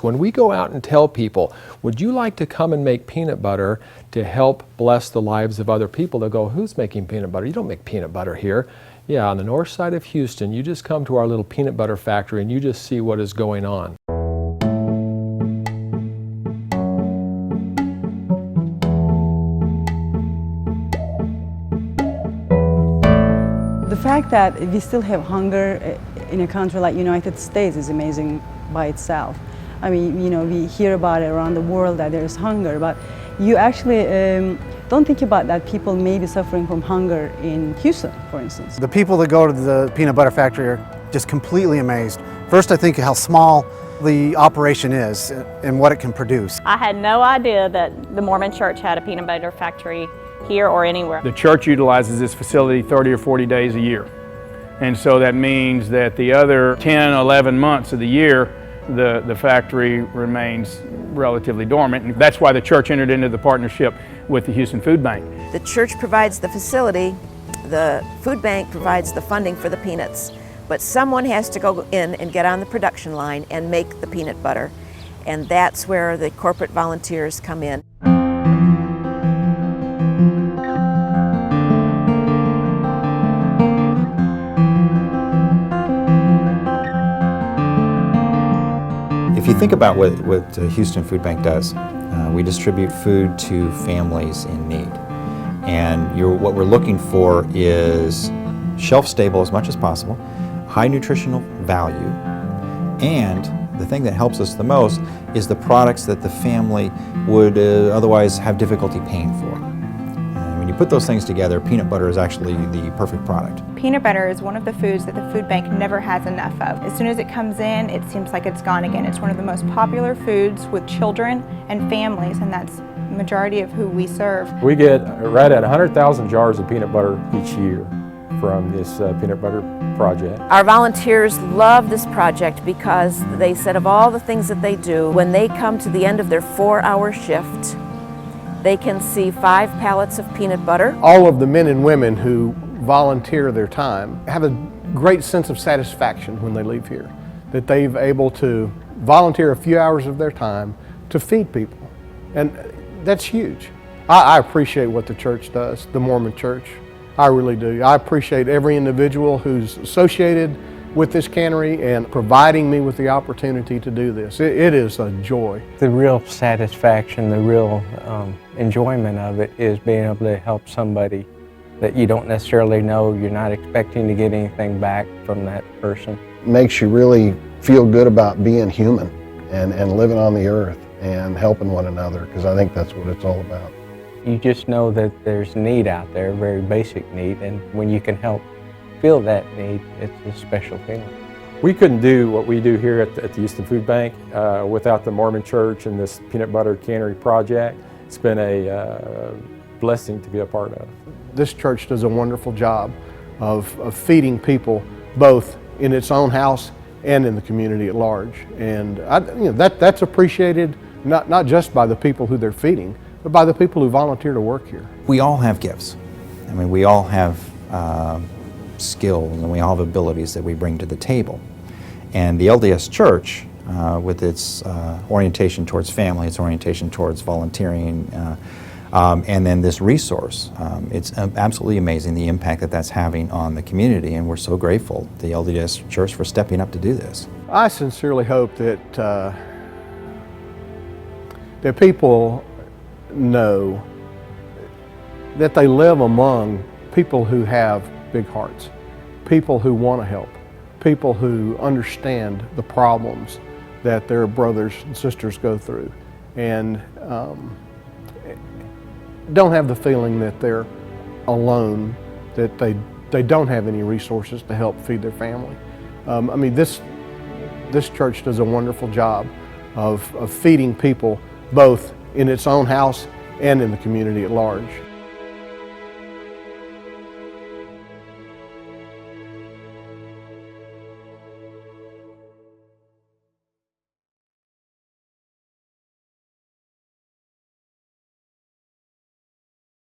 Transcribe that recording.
When we go out and tell people, would you like to come and make peanut butter to help bless the lives of other people, they'll go, who's making peanut butter? You don't make peanut butter here. Yeah, on the north side of Houston, you just come to our little peanut butter factory and you just see what is going on. The fact that we still have hunger in a country like United States is amazing by itself. I mean, we hear about it around the world that there is hunger, but you actually don't think about that people may be suffering from hunger in Houston, for instance. The people that go to the peanut butter factory are just completely amazed. First, I think how small the operation is and what it can produce. I had no idea that the Mormon church had a peanut butter factory here or anywhere. The church utilizes this facility 30 or 40 days a year. And so that means that the other 10, 11 months of the year, the factory remains relatively dormant. And that's why the church entered into the partnership with the Houston Food Bank. The church provides the facility, the food bank provides the funding for the peanuts, but someone has to go in and get on the production line and make the peanut butter. And that's where the corporate volunteers come in. If you think about what the Houston Food Bank does, we distribute food to families in need. And what we're looking for is shelf-stable as much as possible, high nutritional value, and the thing that helps us the most is the products that the family would otherwise have difficulty paying for. And when you put those things together, peanut butter is actually the perfect product. Peanut butter is one of the foods that the food bank never has enough of. As soon as it comes in, it seems like it's gone again. It's one of the most popular foods with children and families, and that's the majority of who we serve. We get right at 100,000 jars of peanut butter each year from this peanut butter project. Our volunteers love this project because they said of all the things that they do, when they come to the end of their 4-hour shift, they can see 5 pallets of peanut butter. All of the men and women who volunteer their time have a great sense of satisfaction when they leave here, that they've able to volunteer a few hours of their time to feed people. And that's huge. I appreciate what the church does, the Mormon church. I really do. I appreciate every individual who's associated with this cannery and providing me with the opportunity to do this. It is a joy. The real satisfaction, the real enjoyment of it is being able to help somebody that you don't necessarily know, you're not expecting to get anything back from that person. Makes you really feel good about being human and living on the earth and helping one another, because I think that's what it's all about. You just know that there's need out there, a very basic need, and when you can help fill that need, it's a special feeling. We couldn't do what we do here at the Houston Food Bank without the Mormon Church and this peanut butter cannery project. It's been a blessing to be a part of. This church does a wonderful job of feeding people both in its own house and in the community at large. And that's appreciated not just by the people who they're feeding, but by the people who volunteer to work here. We all have gifts. I mean, we all have skills and we all have abilities that we bring to the table. And the LDS Church, with its orientation towards family, its orientation towards volunteering, and then this resource, it's absolutely amazing the impact that that's having on the community, and we're so grateful to the LDS Church for stepping up to do this. I sincerely hope that that people know that they live among people who have big hearts, people who want to help, people who understand the problems that their brothers and sisters go through, and don't have the feeling that they're alone, that they don't have any resources to help feed their family. I mean, this church does a wonderful job of feeding people both in its own house and in the community at large.